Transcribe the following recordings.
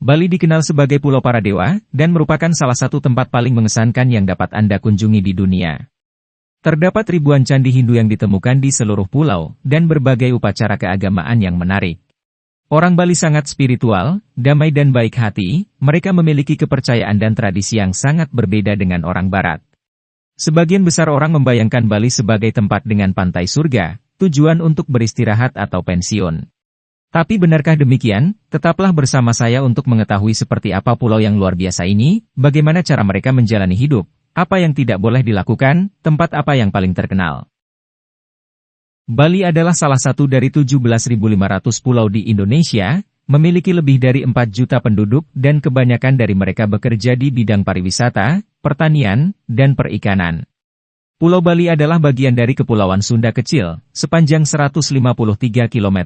Bali dikenal sebagai Pulau Para Dewa, dan merupakan salah satu tempat paling mengesankan yang dapat Anda kunjungi di dunia. Terdapat ribuan candi Hindu yang ditemukan di seluruh pulau, dan berbagai upacara keagamaan yang menarik. Orang Bali sangat spiritual, damai dan baik hati, mereka memiliki kepercayaan dan tradisi yang sangat berbeda dengan orang Barat. Sebagian besar orang membayangkan Bali sebagai tempat dengan pantai surga, tujuan untuk beristirahat atau pensiun. Tapi benarkah demikian? Tetaplah bersama saya untuk mengetahui seperti apa pulau yang luar biasa ini, bagaimana cara mereka menjalani hidup, apa yang tidak boleh dilakukan, tempat apa yang paling terkenal. Bali adalah salah satu dari 17.500 pulau di Indonesia, memiliki lebih dari 4 juta penduduk dan kebanyakan dari mereka bekerja di bidang pariwisata, pertanian, dan perikanan. Pulau Bali adalah bagian dari Kepulauan Sunda kecil, sepanjang 153 km,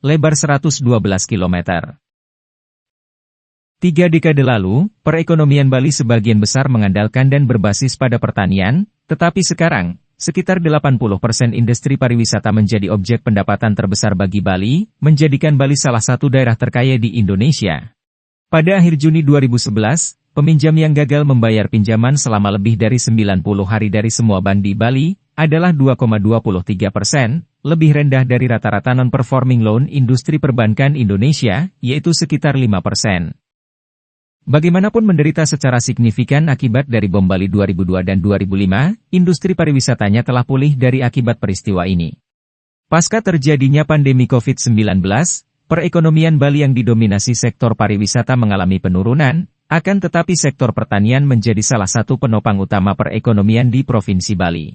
lebar 112 km. 3 dekade lalu, perekonomian Bali sebagian besar mengandalkan dan berbasis pada pertanian, tetapi sekarang, sekitar 80% industri pariwisata menjadi objek pendapatan terbesar bagi Bali, menjadikan Bali salah satu daerah terkaya di Indonesia. Pada akhir Juni 2011, peminjam yang gagal membayar pinjaman selama lebih dari 90 hari dari semua bank di Bali, adalah 2,23%, lebih rendah dari rata-rata non-performing loan industri perbankan Indonesia, yaitu sekitar 5%. Bagaimanapun menderita secara signifikan akibat dari bom Bali 2002 dan 2005, industri pariwisatanya telah pulih dari akibat peristiwa ini. Pasca terjadinya pandemi COVID-19, perekonomian Bali yang didominasi sektor pariwisata mengalami penurunan, akan tetapi sektor pertanian menjadi salah satu penopang utama perekonomian di Provinsi Bali.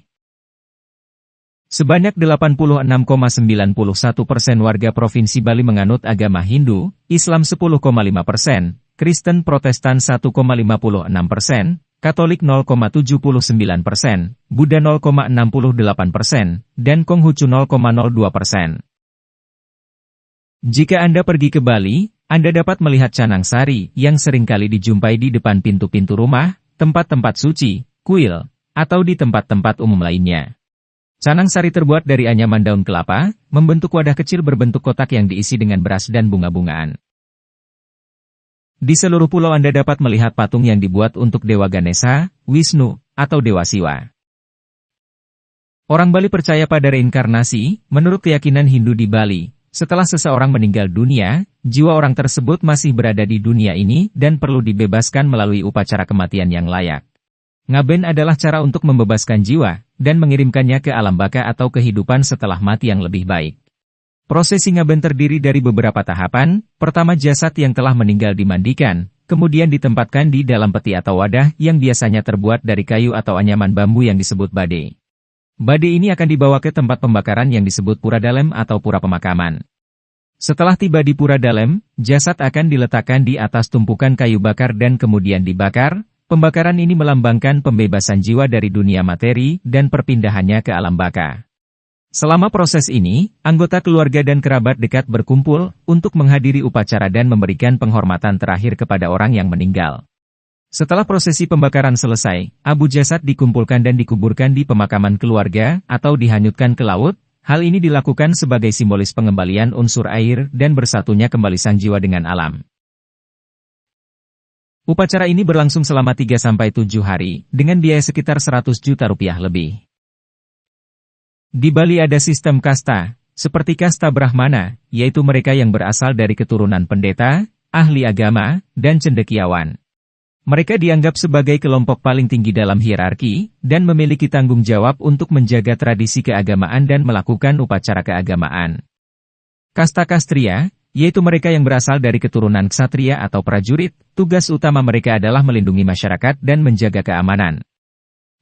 Sebanyak 86,91% warga Provinsi Bali menganut agama Hindu, Islam 10,5%, Kristen Protestan 1,56%, Katolik 0,79%, Buddha 0,68%, dan Konghucu 0,02%. Jika Anda pergi ke Bali, Anda dapat melihat canang sari yang seringkali dijumpai di depan pintu-pintu rumah, tempat-tempat suci, kuil, atau di tempat-tempat umum lainnya. Canang sari terbuat dari anyaman daun kelapa, membentuk wadah kecil berbentuk kotak yang diisi dengan beras dan bunga-bungaan. Di seluruh pulau Anda dapat melihat patung yang dibuat untuk Dewa Ganesha, Wisnu, atau Dewa Siwa. Orang Bali percaya pada reinkarnasi, menurut keyakinan Hindu di Bali. Setelah seseorang meninggal dunia, jiwa orang tersebut masih berada di dunia ini dan perlu dibebaskan melalui upacara kematian yang layak. Ngaben adalah cara untuk membebaskan jiwa, dan mengirimkannya ke alam baka atau kehidupan setelah mati yang lebih baik. Prosesi ngaben terdiri dari beberapa tahapan. Pertama, jasad yang telah meninggal dimandikan, kemudian ditempatkan di dalam peti atau wadah yang biasanya terbuat dari kayu atau anyaman bambu yang disebut bade. Bade ini akan dibawa ke tempat pembakaran yang disebut pura dalem atau pura pemakaman. Setelah tiba di pura dalem, jasad akan diletakkan di atas tumpukan kayu bakar dan kemudian dibakar. Pembakaran ini melambangkan pembebasan jiwa dari dunia materi dan perpindahannya ke alam baka. Selama proses ini, anggota keluarga dan kerabat dekat berkumpul untuk menghadiri upacara dan memberikan penghormatan terakhir kepada orang yang meninggal. Setelah prosesi pembakaran selesai, abu jasad dikumpulkan dan dikuburkan di pemakaman keluarga atau dihanyutkan ke laut. Hal ini dilakukan sebagai simbolis pengembalian unsur air dan bersatunya kembali sang jiwa dengan alam. Upacara ini berlangsung selama 3-7 hari, dengan biaya sekitar 100 juta rupiah lebih. Di Bali ada sistem kasta, seperti kasta Brahmana, yaitu mereka yang berasal dari keturunan pendeta, ahli agama, dan cendekiawan. Mereka dianggap sebagai kelompok paling tinggi dalam hierarki, dan memiliki tanggung jawab untuk menjaga tradisi keagamaan dan melakukan upacara keagamaan. Kasta Kastria, yaitu mereka yang berasal dari keturunan ksatria atau prajurit, tugas utama mereka adalah melindungi masyarakat dan menjaga keamanan.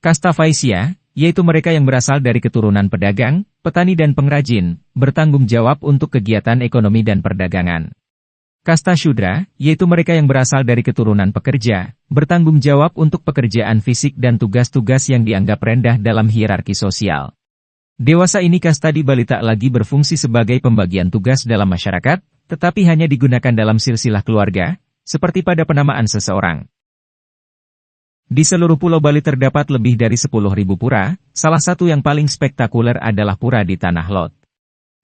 Kasta Vaisya, yaitu mereka yang berasal dari keturunan pedagang, petani dan pengrajin, bertanggung jawab untuk kegiatan ekonomi dan perdagangan. Kasta Shudra, yaitu mereka yang berasal dari keturunan pekerja, bertanggung jawab untuk pekerjaan fisik dan tugas-tugas yang dianggap rendah dalam hierarki sosial. Dewasa ini kasta di Bali tak lagi berfungsi sebagai pembagian tugas dalam masyarakat, tetapi hanya digunakan dalam silsilah keluarga, seperti pada penamaan seseorang. Di seluruh Pulau Bali terdapat lebih dari 10.000 pura, salah satu yang paling spektakuler adalah pura di Tanah Lot.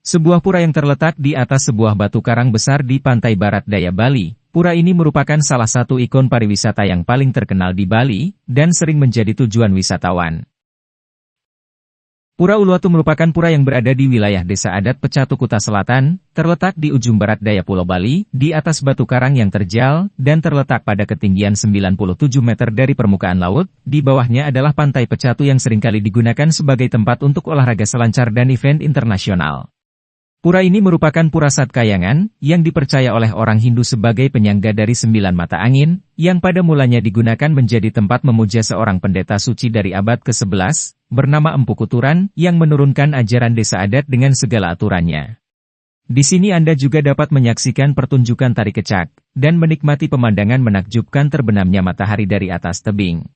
Sebuah pura yang terletak di atas sebuah batu karang besar di pantai barat daya Bali, pura ini merupakan salah satu ikon pariwisata yang paling terkenal di Bali, dan sering menjadi tujuan wisatawan. Pura Uluwatu merupakan pura yang berada di wilayah Desa Adat Pecatu Kuta Selatan, terletak di ujung barat daya Pulau Bali, di atas batu karang yang terjal, dan terletak pada ketinggian 97 meter dari permukaan laut. Di bawahnya adalah Pantai Pecatu yang seringkali digunakan sebagai tempat untuk olahraga selancar dan event internasional. Pura ini merupakan pura Satkayangan, yang dipercaya oleh orang Hindu sebagai penyangga dari 9 mata angin, yang pada mulanya digunakan menjadi tempat memuja seorang pendeta suci dari abad ke-11, bernama Empu Kuturan, yang menurunkan ajaran desa adat dengan segala aturannya. Di sini Anda juga dapat menyaksikan pertunjukan tari kecak, dan menikmati pemandangan menakjubkan terbenamnya matahari dari atas tebing.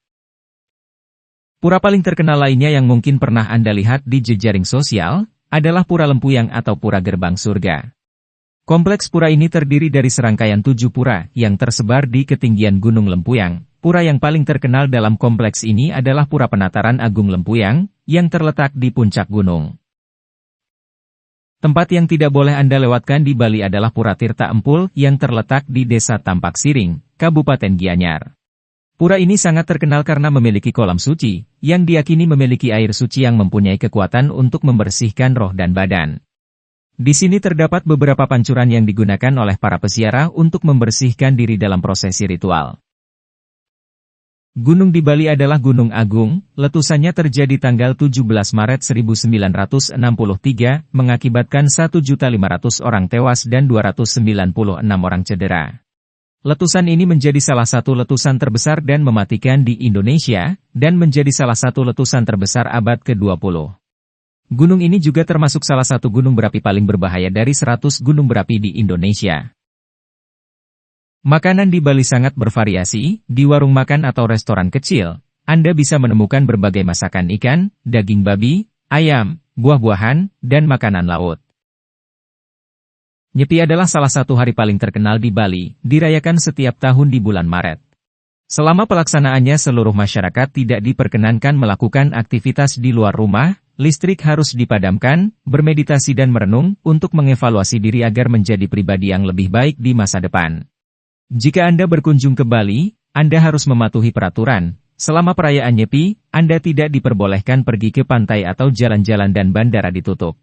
Pura paling terkenal lainnya yang mungkin pernah Anda lihat di jejaring sosial, adalah Pura Lempuyang atau Pura Gerbang Surga. Kompleks pura ini terdiri dari serangkaian 7 pura yang tersebar di ketinggian Gunung Lempuyang. Pura yang paling terkenal dalam kompleks ini adalah Pura Penataran Agung Lempuyang, yang terletak di puncak gunung. Tempat yang tidak boleh Anda lewatkan di Bali adalah Pura Tirta Empul yang terletak di Desa Tampak Siring, Kabupaten Gianyar. Pura ini sangat terkenal karena memiliki kolam suci, yang diyakini memiliki air suci yang mempunyai kekuatan untuk membersihkan roh dan badan. Di sini terdapat beberapa pancuran yang digunakan oleh para peziarah untuk membersihkan diri dalam prosesi ritual. Gunung di Bali adalah Gunung Agung, letusannya terjadi tanggal 17 Maret 1963, mengakibatkan 1.500.000 orang tewas dan 296 orang cedera. Letusan ini menjadi salah satu letusan terbesar dan mematikan di Indonesia, dan menjadi salah satu letusan terbesar abad ke-20. Gunung ini juga termasuk salah satu gunung berapi paling berbahaya dari 100 gunung berapi di Indonesia. Makanan di Bali sangat bervariasi, di warung makan atau restoran kecil, Anda bisa menemukan berbagai masakan ikan, daging babi, ayam, buah-buahan, dan makanan laut. Nyepi adalah salah satu hari paling terkenal di Bali, dirayakan setiap tahun di bulan Maret. Selama pelaksanaannya seluruh masyarakat tidak diperkenankan melakukan aktivitas di luar rumah, listrik harus dipadamkan, bermeditasi dan merenung, untuk mengevaluasi diri agar menjadi pribadi yang lebih baik di masa depan. Jika Anda berkunjung ke Bali, Anda harus mematuhi peraturan. Selama perayaan Nyepi, Anda tidak diperbolehkan pergi ke pantai atau jalan-jalan dan bandara ditutup.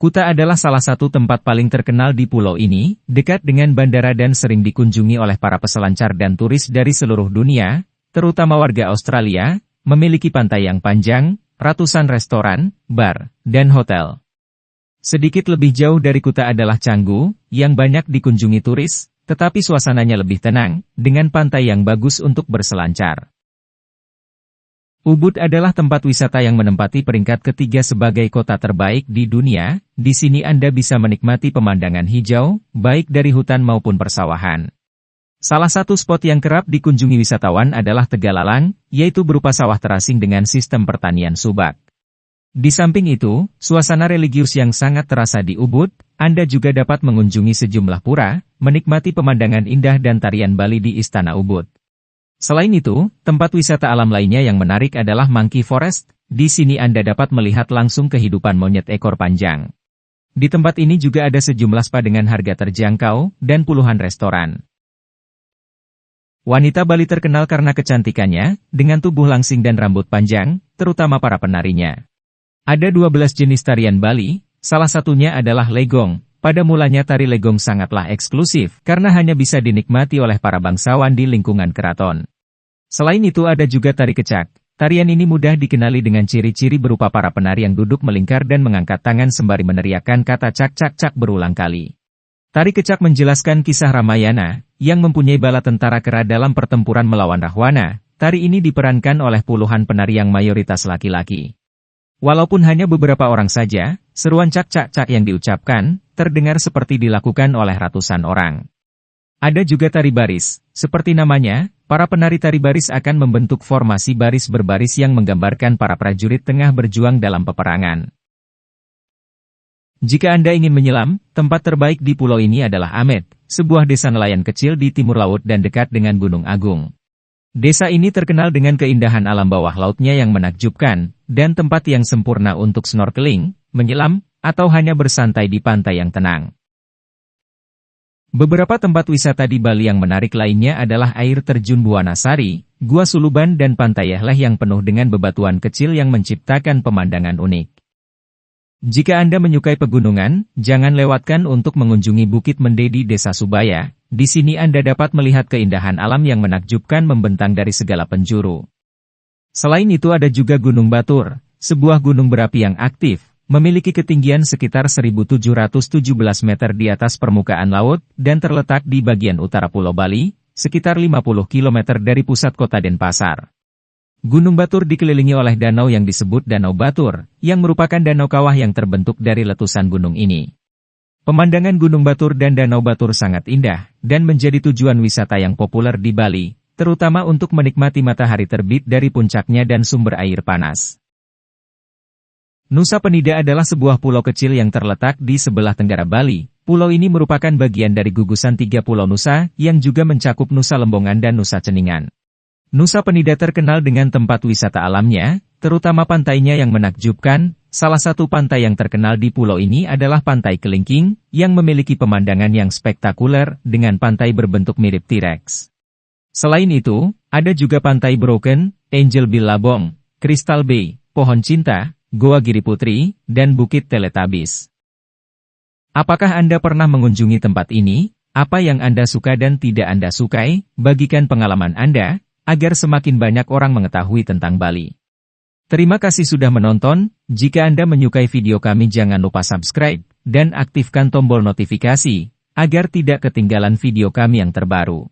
Kuta adalah salah satu tempat paling terkenal di pulau ini, dekat dengan bandara dan sering dikunjungi oleh para peselancar dan turis dari seluruh dunia, terutama warga Australia, memiliki pantai yang panjang, ratusan restoran, bar, dan hotel. Sedikit lebih jauh dari Kuta adalah Canggu, yang banyak dikunjungi turis, tetapi suasananya lebih tenang, dengan pantai yang bagus untuk berselancar. Ubud adalah tempat wisata yang menempati peringkat ketiga sebagai kota terbaik di dunia. Di sini Anda bisa menikmati pemandangan hijau, baik dari hutan maupun persawahan. Salah satu spot yang kerap dikunjungi wisatawan adalah Tegalalang, yaitu berupa sawah terasing dengan sistem pertanian subak. Di samping itu, suasana religius yang sangat terasa di Ubud, Anda juga dapat mengunjungi sejumlah pura, menikmati pemandangan indah dan tarian Bali di Istana Ubud. Selain itu, tempat wisata alam lainnya yang menarik adalah Monkey Forest. Di sini Anda dapat melihat langsung kehidupan monyet ekor panjang. Di tempat ini juga ada sejumlah spa dengan harga terjangkau, dan puluhan restoran. Wanita Bali terkenal karena kecantikannya, dengan tubuh langsing dan rambut panjang, terutama para penarinya. Ada 12 jenis tarian Bali, salah satunya adalah Legong. Pada mulanya tari Legong sangatlah eksklusif, karena hanya bisa dinikmati oleh para bangsawan di lingkungan keraton. Selain itu ada juga tari kecak. Tarian ini mudah dikenali dengan ciri-ciri berupa para penari yang duduk melingkar dan mengangkat tangan sembari meneriakkan kata cak-cak-cak berulang kali. Tari kecak menjelaskan kisah Ramayana, yang mempunyai bala tentara kera dalam pertempuran melawan Rahwana. Tari ini diperankan oleh puluhan penari yang mayoritas laki-laki. Walaupun hanya beberapa orang saja, seruan cak-cak-cak yang diucapkan, terdengar seperti dilakukan oleh ratusan orang. Ada juga tari baris. Seperti namanya, para penari tari baris akan membentuk formasi baris berbaris yang menggambarkan para prajurit tengah berjuang dalam peperangan. Jika Anda ingin menyelam, tempat terbaik di pulau ini adalah Amet, sebuah desa nelayan kecil di timur laut dan dekat dengan Gunung Agung. Desa ini terkenal dengan keindahan alam bawah lautnya yang menakjubkan, dan tempat yang sempurna untuk snorkeling, menyelam, atau hanya bersantai di pantai yang tenang. Beberapa tempat wisata di Bali yang menarik lainnya adalah air terjun Buana Sari, Gua Suluban dan Pantai Yahleh yang penuh dengan bebatuan kecil yang menciptakan pemandangan unik. Jika Anda menyukai pegunungan, jangan lewatkan untuk mengunjungi Bukit Mende di Desa Subaya. Di sini Anda dapat melihat keindahan alam yang menakjubkan membentang dari segala penjuru. Selain itu ada juga Gunung Batur, sebuah gunung berapi yang aktif, memiliki ketinggian sekitar 1.717 meter di atas permukaan laut, dan terletak di bagian utara Pulau Bali, sekitar 50 km dari pusat kota Denpasar. Gunung Batur dikelilingi oleh danau yang disebut Danau Batur, yang merupakan danau kawah yang terbentuk dari letusan gunung ini. Pemandangan Gunung Batur dan Danau Batur sangat indah, dan menjadi tujuan wisata yang populer di Bali, terutama untuk menikmati matahari terbit dari puncaknya dan sumber air panas. Nusa Penida adalah sebuah pulau kecil yang terletak di sebelah tenggara Bali. Pulau ini merupakan bagian dari gugusan 3 Pulau Nusa, yang juga mencakup Nusa Lembongan dan Nusa Ceningan. Nusa Penida terkenal dengan tempat wisata alamnya, terutama pantainya yang menakjubkan. Salah satu pantai yang terkenal di pulau ini adalah Pantai Kelingking, yang memiliki pemandangan yang spektakuler dengan pantai berbentuk mirip T-Rex. Selain itu, ada juga Pantai Broken, Angel Billabong, Crystal Bay, Pohon Cinta, Goa Giriputri, dan Bukit Teletabis. Apakah Anda pernah mengunjungi tempat ini? Apa yang Anda suka dan tidak Anda sukai? Bagikan pengalaman Anda, agar semakin banyak orang mengetahui tentang Bali. Terima kasih sudah menonton. Jika Anda menyukai video kami jangan lupa subscribe, dan aktifkan tombol notifikasi, agar tidak ketinggalan video kami yang terbaru.